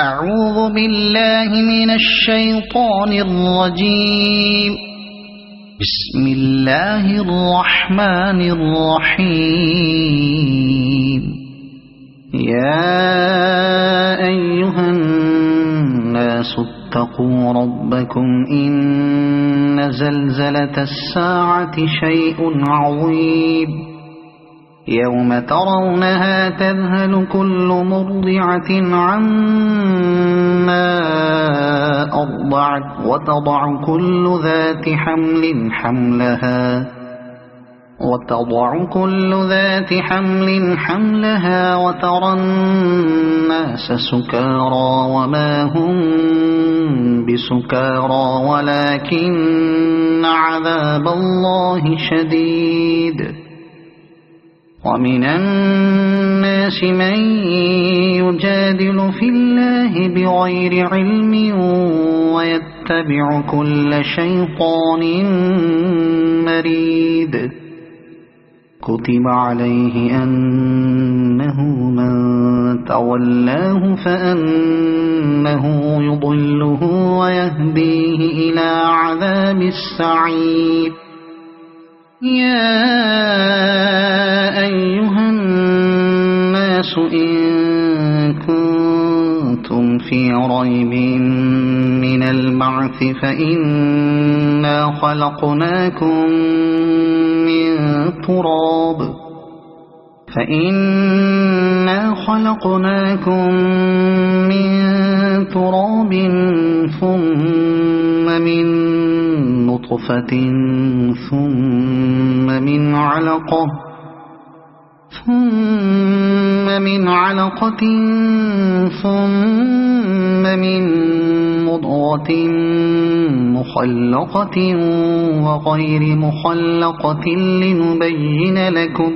أعوذ بالله من الشيطان الرجيم. بسم الله الرحمن الرحيم. يا أيها الناس اتقوا ربكم إن زلزلة الساعة شيء عظيم. يوم ترونها تذهل كل مرضعة عما أرضعت وتضع كل ذات حمل حملها وترى الناس سكارى وما هم بسكارى ولكن عذاب الله شديد. ومن الناس من يجادل في الله بغير علم ويتبع كل شيطان مريد. كتب عليه أنه من تولاه فأنه يضله ويهديه إلى عذاب السعير. يا أيها الناس إن كنتم في ريب من البعث فإنا خلقناكم من تراب ثم من نطفة ثم من علقة ثم من مضغة مخلقة وغير مخلقة لنبين لكم.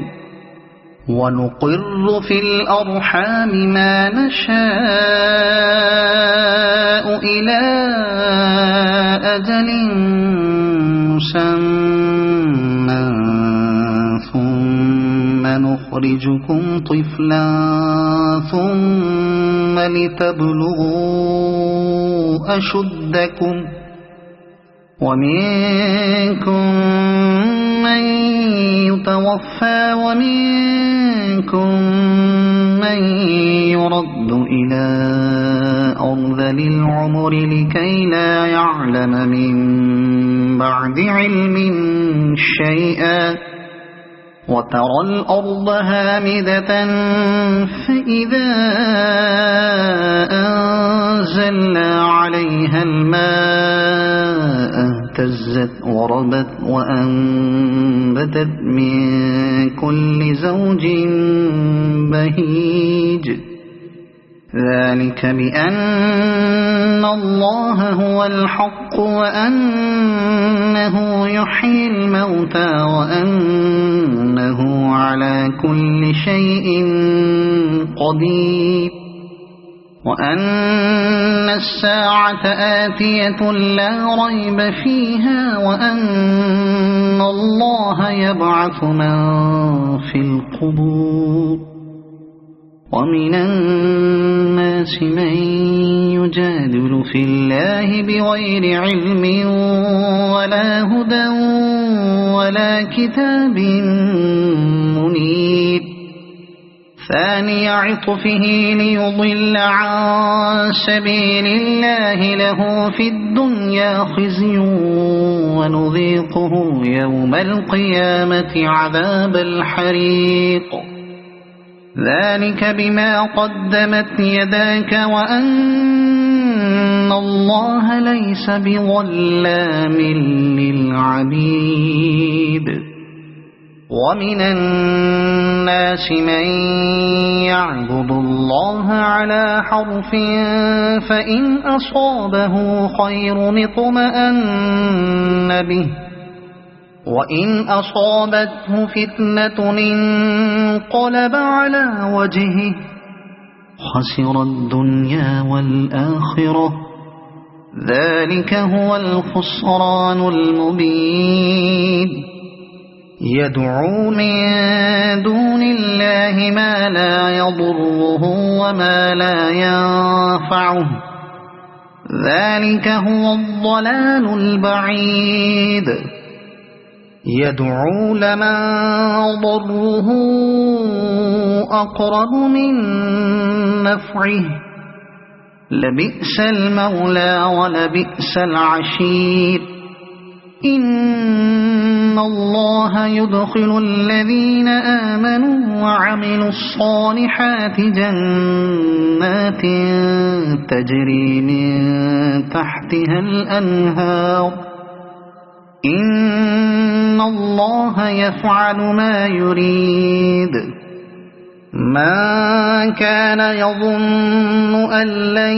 ونقر في الأرحام ما نشاء إلى أجل مسمى ثم نخرجكم طفلا ثم لتبلغوا أشدكم. ومنكم من يتوفى ومنكم من يرد إلى أرذل العمر لكي لا يعلم من بعد علم شيئا. وترى الأرض هامدة فإذا أنزلنا عليها الماء اهتزت وربت وأنبتت من كل زوج بهيج. ذلك بأن الله هو الحق وأنه يحيي الموتى وأنه على كل شيء قدير. وأن الساعة آتية لا ريب فيها وأن الله يبعث من في القبور. ومن الناس من يجادل في الله بغير علم ولا هدى ولا كتاب منير. ثاني عطفه ليضل عن سبيل الله له في الدنيا خزي ونذيقه يوم القيامة عذاب الحريق. ذلك بما قدمت يداك وأن الله ليس بظلام للعبيد. ومن الناس من يعبد الله على حرف فإن أصابه خير اطمأن به وإن أصابته فتنة انقلب على وجهه خسر الدنيا والآخرة. ذلك هو الخسران المبين. يدعو من دون الله ما لا يضره وما لا ينفعه ذلك هو الضلال البعيد يدعو لمن ضره أقرب من نفعه لبئس المولى ولبئس العشير إن الله يدخل الذين آمنوا وعملوا الصالحات جنات تجري من تحتها الأنهار إن الله يفعل ما يريد من كان يظن أن لن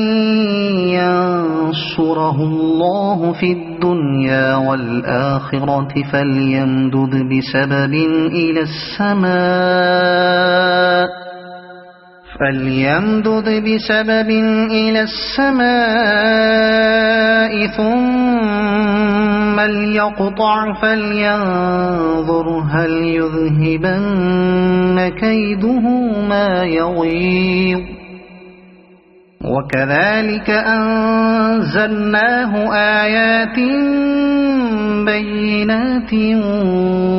ينصره الله في الدنيا والآخرة فليمدد بسبب إلى السماء ثم ليقطع فلينظر هل يذهبن كيده ما يغيظ وكذلك أنزلناه آيات بينات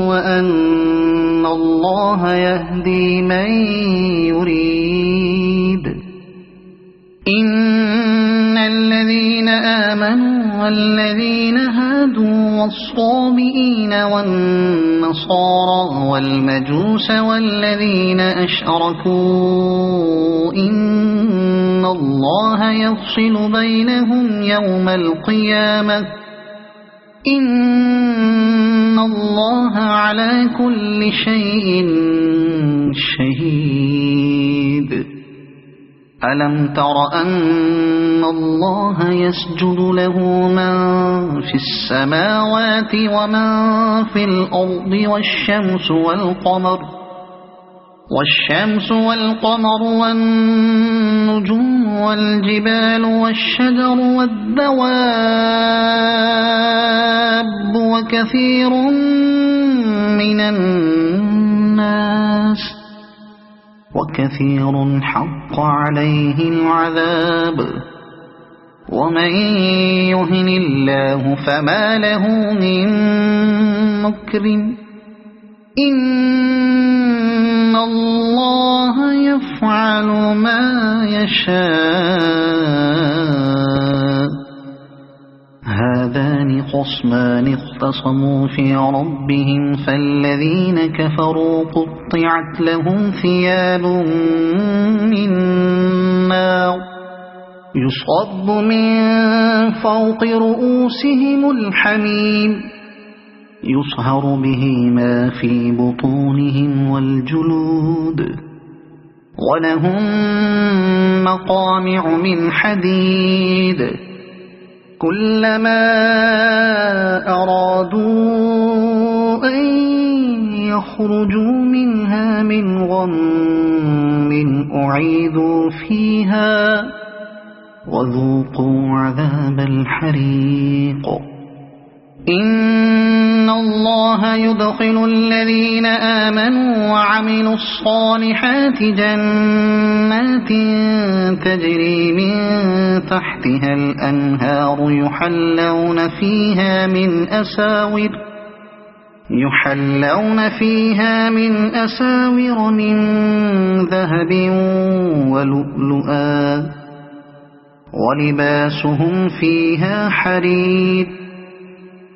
وأن الله يهدي من يريد إن الذين آمنوا والذين هادوا والصابئين والنصارى والمجوس والذين أشركوا إن الله يفصل بينهم يوم القيامة إن الله على كل شيء شهيد ألم تر أن الله يسجد له من في السماوات ومن في الأرض والشمس والقمر والنجوم والجبال والشجر والدواب وكثير من الناس وكثير حق عليه العذاب ومن يهن الله فما له من مكرم إن الله يفعل ما يشاء هذان خصمان اختصموا في ربهم فالذين كفروا قطعت لهم ثياب من نار يصب من فوق رؤوسهم الحميم يصهر به ما في بطونهم والجلود ولهم مقامع من حديد كلما أرادوا أن يخرجوا منها من غم أعيدوا فيها وذوقوا عذاب الحريق إن الله يدخل الذين آمنوا وعملوا الصالحات جنات تجري من تحتها الأنهار يحلون فيها من أساور من ذهب ولؤلؤا ولباسهم فيها حرير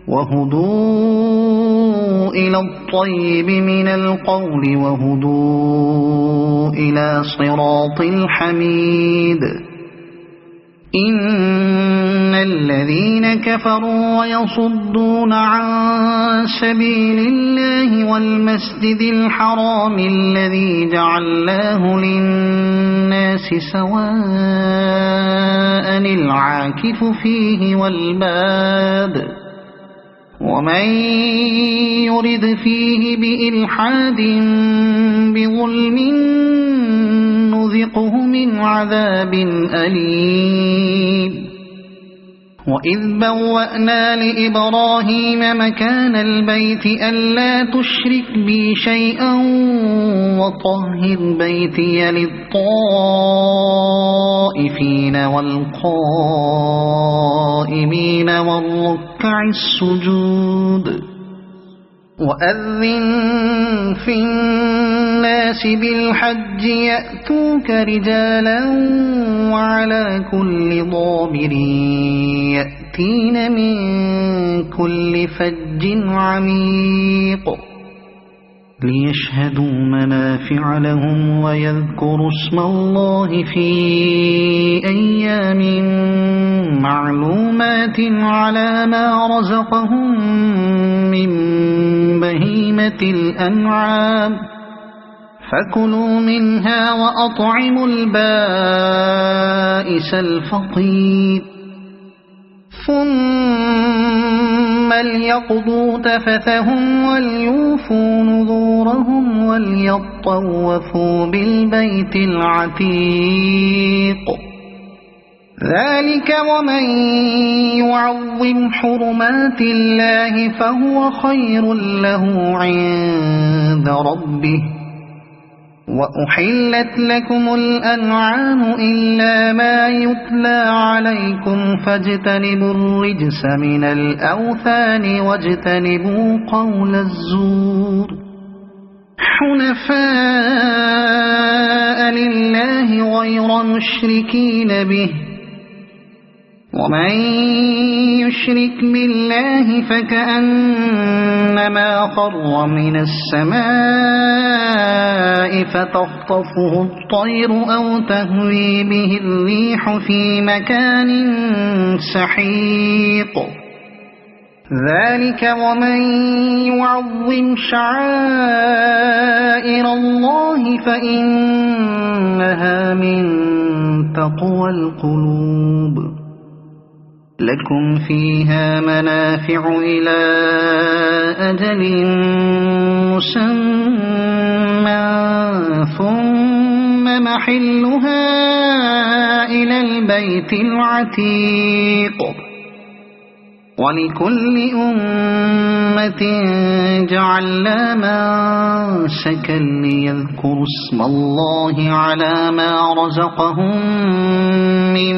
وهدوا إلى الطيب من القول وهدوا إلى صراط الحميد إن الذين كفروا ويصدون عن سبيل الله والمسجد الحرام الذي جعلناه للناس سواء العاكف فيه والباد ومن يرد فيه بإلحاد بظلم نذقه من عذاب أليم وإذ بوأنا لإبراهيم مكان البيت ألا تشرك بي شيئا وطهر بيتي للطائفين والقائمين والركع السجود وأذن في الناس بالحج يأتوك رجالا وعلى كل ضامر يأتين من كل فج عميق ليشهدوا منافع لهم ويذكروا اسم الله في أيام معلومات على ما رزقهم من بهيمة الأنعام فكلوا منها وأطعموا البائس الفقير ثم ليقضوا تفثهم وليوفوا نذورهم وليطوفوا بالبيت العتيق ذلك ومن يعظم حرمات الله فهو خير له عند ربه وأحلت لكم الأنعام إلا ما يتلى عليكم فاجتنبوا الرجس من الأوثان واجتنبوا قول الزور حنفاء لله غير مشركين به ومن يشرك بالله فكأنما خر من السماء فتخطفه الطير أو تهوي به الريح في مكان سحيق ذلك ومن يعظم شعائر الله فإنها من تقوى القلوب لكم فيها منافع إلى أجل مسمى ثم محلها إلى البيت العتيق ولكل أمة جعلنا منسكا ليذكروا اسم الله على ما رزقهم من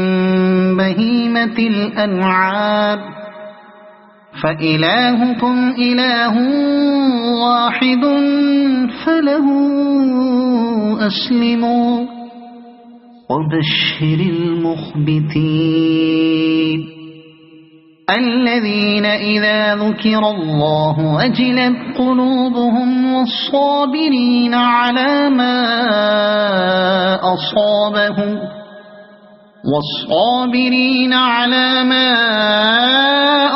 بهيمة الأنعام فإلهكم إله واحد فله أسلموا وبشر المخبتين الذين إذا ذكر الله وجلت قلوبهم والصابرين على ما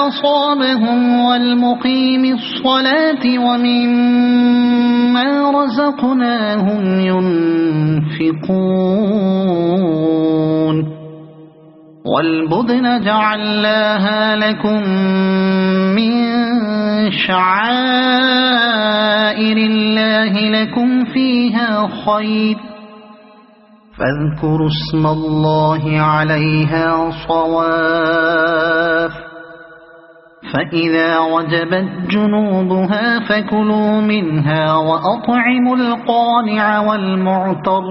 أصابهم والمقيم الصلاة ومما رزقناهم ينفقون والبدن جعلناها لكم من شعائر الله لكم فيها خير فاذكروا اسم الله عليها صواف فإذا وجبت جنوبها فكلوا منها وأطعموا القانع والمعتر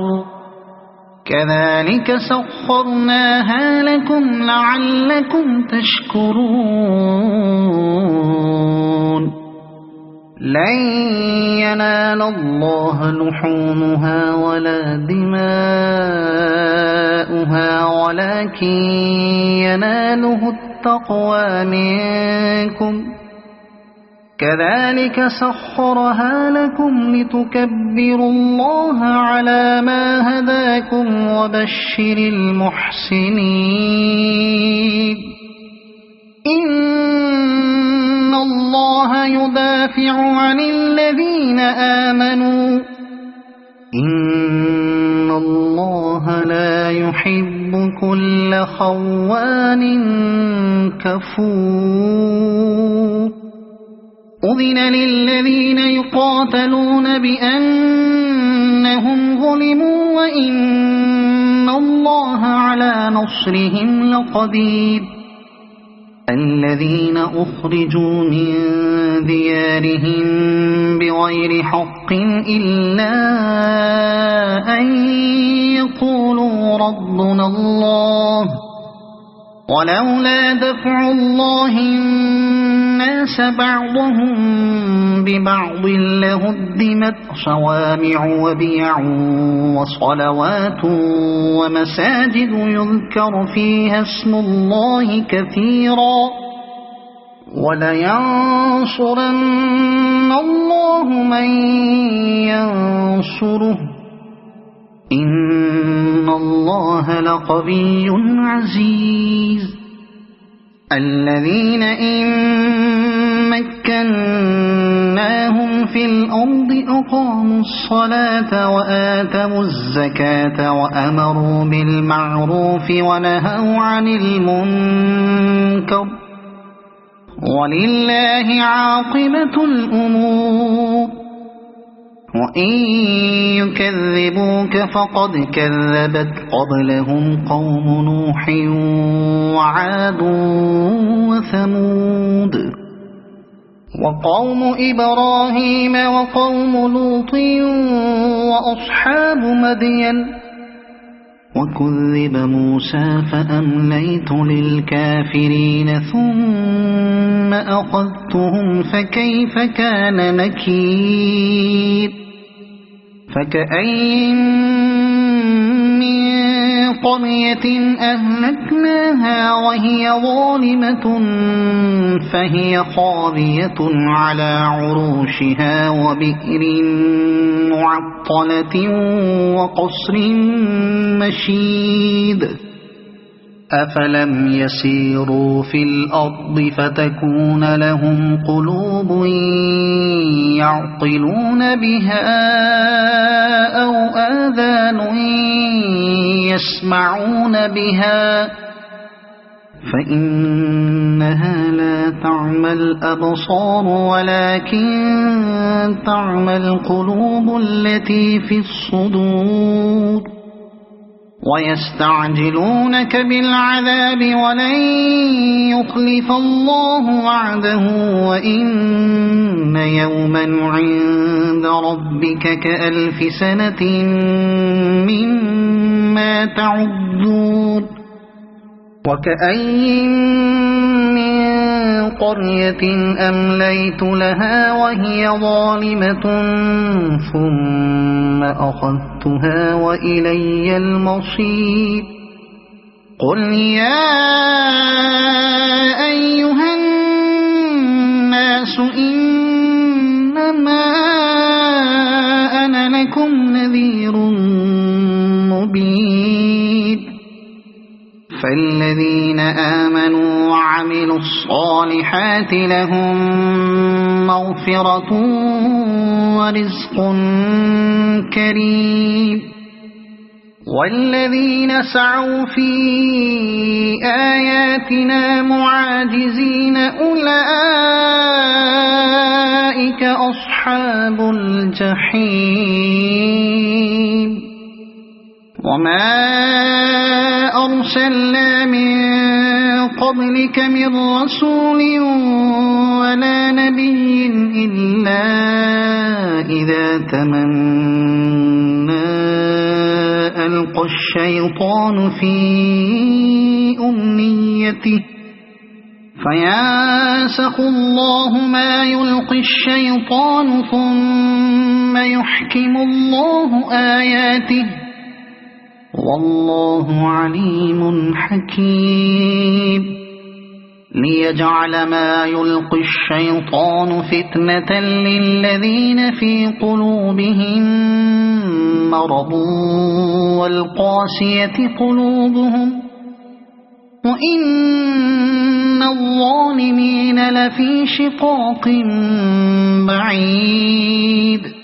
كذلك سخرناها لكم لعلكم تشكرون لن ينال الله لحومها ولا دماؤها ولكن يناله التقوى منكم كذلك سخرها لكم لتكبروا الله على ما هداكم وبشر المحسنين إن الله يدافع عن الذين آمنوا إن الله لا يحب كل خوان كفور أذن للذين يقاتلون بأنهم ظلموا وإن الله على نصرهم لقدير الذين أخرجوا من ديارهم بغير حق إلا أن يقولوا ربنا الله ولولا دفع الله الناس بعضهم ببعض لهدمت صوامع وبيع وصلوات ومساجد يذكر فيها اسم الله كثيرا ولينصرن الله من ينصره إن الله لقوي عزيز الذين إن مكناهم في الأرض أقاموا الصلاة وآتوا الزكاة وأمروا بالمعروف ونهوا عن المنكر ولله عاقبة الأمور وإن يكذبوك فقد كذبت قبلهم قوم نوح وعاد وثمود وقوم إبراهيم وقوم لوط وأصحاب مدين وكذب موسى فأمليت للكافرين ثم أخذتهم فكيف كان نكير فكأين من قرية أهلكناها وهي ظالمة فهي خاوية على عروشها وبئر معطلة وقصر مشيد أفلم يسيروا في الأرض فتكون لهم قلوب يعقلون بها أو آذان يسمعون بها فإنها لا تعمى الأبصار ولكن تعمى القلوب التي في الصدور ويستعجلونك بالعذاب ولن يخلف الله وعده وإن يوما عند ربك كألف سنة مما تعدون وكأين من قرية أمليت لها وهي ظالمة ثم أخذتها وإلي المصير قل يا أيها الناس إنما أنا لكم نذير مبين فالذين آمنوا وعملوا الصالحات لهم مغفرة ورزق كريم والذين سعوا في آياتنا معاجزين أولئك أصحاب الجحيم وما أرسلنا من قبلك من رسول ولا نبي إلا إذا تمنى ألقى الشيطان في أمنيته فينسخ الله ما يلقي الشيطان ثم يحكم الله آياته والله عليم حكيم ليجعل ما يلقي الشيطان فتنة للذين في قلوبهم مرض والقاسية قلوبهم وإن الظالمين لفي شقاق بعيد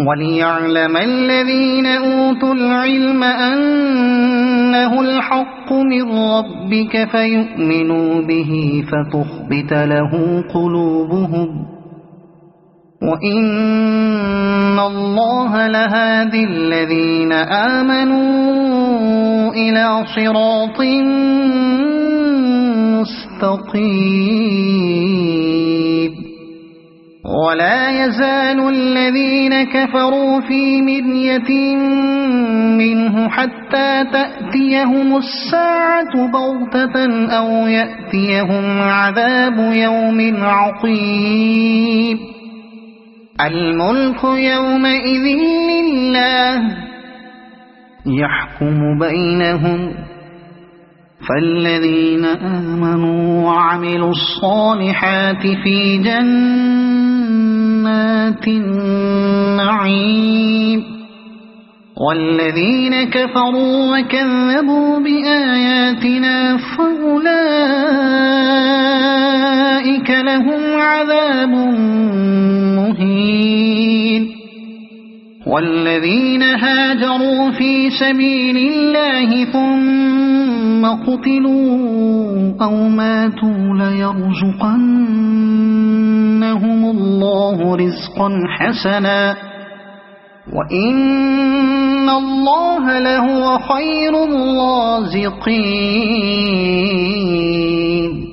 وليعلم الذين أوتوا العلم أنه الحق من ربك فيؤمنوا به فتخبت له قلوبهم وإن الله لهادي الذين آمنوا إلى صراط مستقيم ولا يزال الذين كفروا في مرية منه حتى تأتيهم الساعة بغتة أو يأتيهم عذاب يوم عقيم الملك يومئذ لله يحكم بينهم فالذين آمنوا وعملوا الصالحات في جنات النعيم والذين كفروا وكذبوا بآياتنا فأولئك لهم عذاب مهين والذين هاجروا في سبيل الله ثم قتلوا أو ماتوا ليرزقنهم الله رزقا حسنا وإن الله لهو خير الرازقين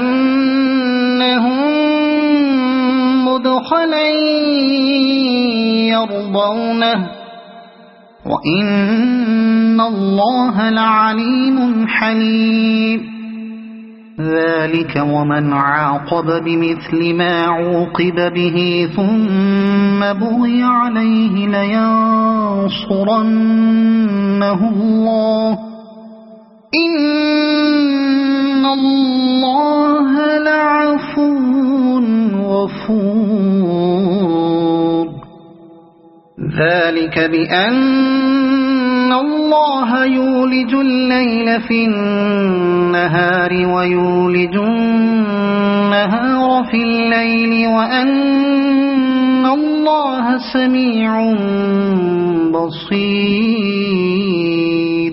ليدخلنهم مدخلا يرضونه وإن الله لعليم حليم ذلك ومن عاقب بمثل ما عوقب به ثم بغي عليه لينصرنه الله إن الله لعفو غفور ذلك بأن الله يولج الليل في النهار ويولج النهار في الليل وأن الله سميع بصير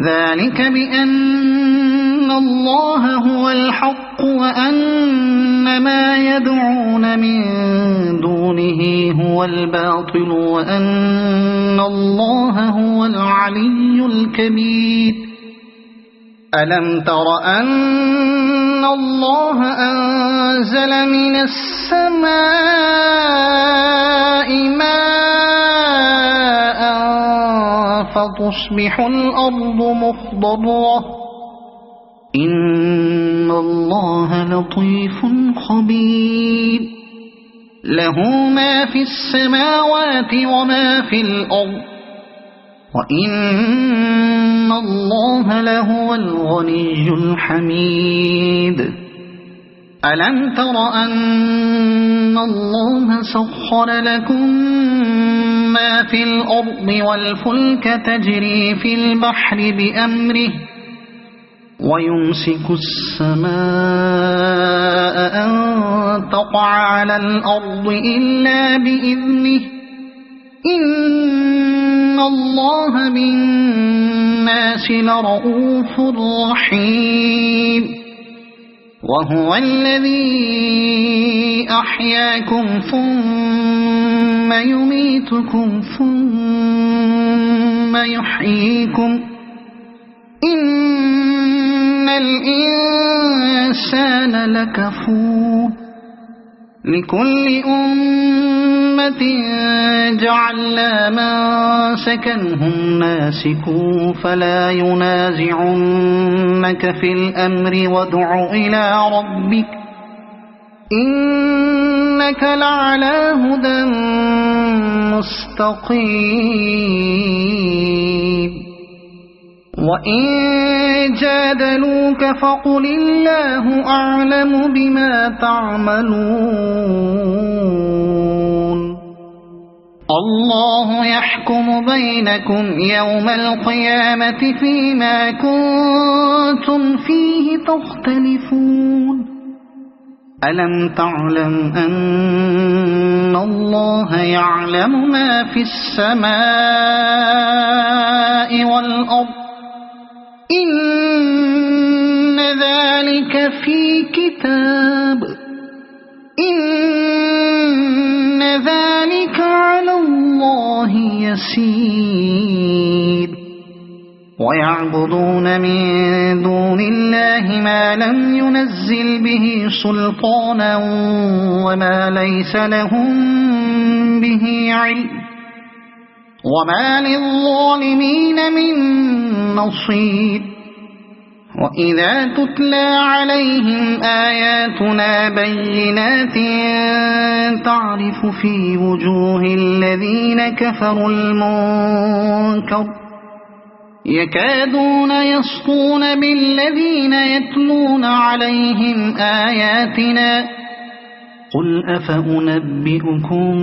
ذلك بأن الله هو الحق وأن ما يدعون من دونه هو الباطل وأن الله هو العلي الكبير ألم تر أن الله أنزل من السماء ماء فتصبح الأرض مخضرة إن الله لطيف خبير له ما في السماوات وما في الأرض وإن الله لهو الغني الحميد ألم تر أن الله سخر لكم ما في الأرض والفلك تجري في البحر بأمره ويمسك السماء أن تقع على الأرض إلا بإذنه إن الله بالناس لرؤوف رحيم وهو الذي أحياكم ثم يميتكم ثم يحييكم إن الإنسان لكفور لكل أمة جعلنا منسكنهم ناسكوا فلا ينازعنك في الأمر وادع إلى ربك إنك لعلى هدى مستقيم وإن جادلوك فقل الله أعلم بما تعملون الله يحكم بينكم يوم القيامة فيما كنتم فيه تختلفون ألم تعلم أن الله يعلم ما في السماء والأرض إن ذلك في كتاب إن ذلك على الله يسير ويعبدون من دون الله ما لم ينزل به سلطانا وما ليس لهم به علم وما للظالمين من نصير وإذا تتلى عليهم آياتنا بينات تعرف في وجوه الذين كفروا المنكر يكادون يسطون بالذين يتلون عليهم آياتنا قل أفأنبئكم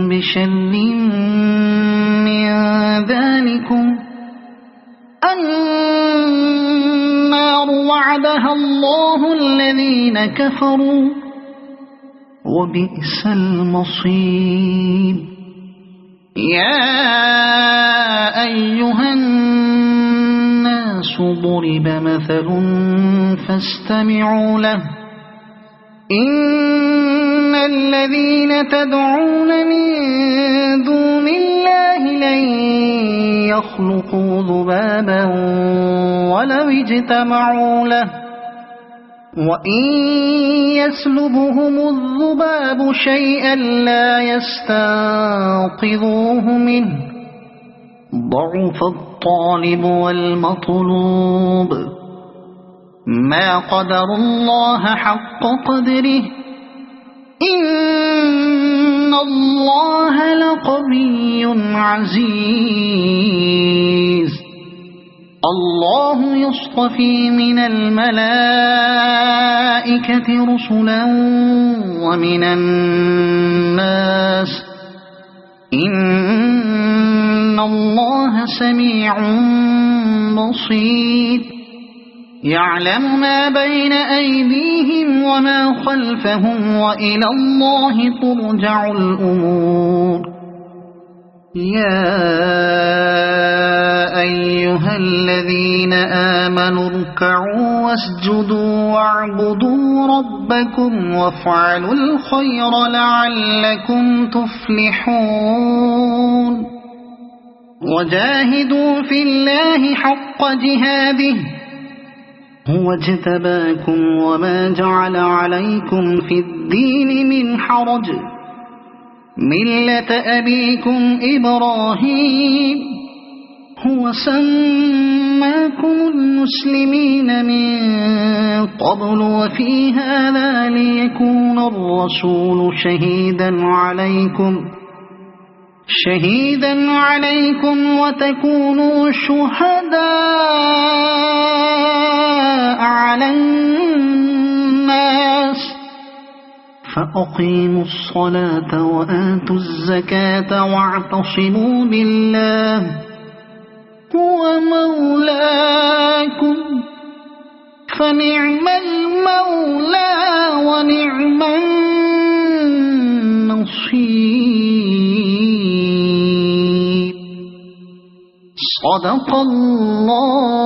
بشر من ذلكم النار وعدها الله الذين كفروا وبئس المصير يا أيها الناس ضرب مثل فاستمعوا له إن الذين تدعون من دون الله لن يخلقوا ذبابا ولو اجتمعوا له وإن يسلبهم الذباب شيئا لا يستنقذوه منه ضعف الطالب والمطلوب ما قدر الله حق قدره إن الله لقوي عزيز الله يصطفي من الملائكة رسلا ومن الناس إن الله سميع بصير يعلم ما بين أيديهم وما خلفهم وإلى الله ترجع الأمور يا أيها الذين آمنوا اركعوا واسجدوا واعبدوا ربكم وافعلوا الخير لعلكم تفلحون وجاهدوا في الله حق جهاده هو اجتباكم وما جعل عليكم في الدين من حرج ملة أبيكم إبراهيم هو سماكم المسلمين من قبل وفي هذا ليكون الرسول شهيدا عليكم وتكونوا شهداء على الناس فأقيموا الصلاة وآتوا الزكاة واعتصموا بالله هو مولاكم فنعم المولى ونعم النصير صدق الله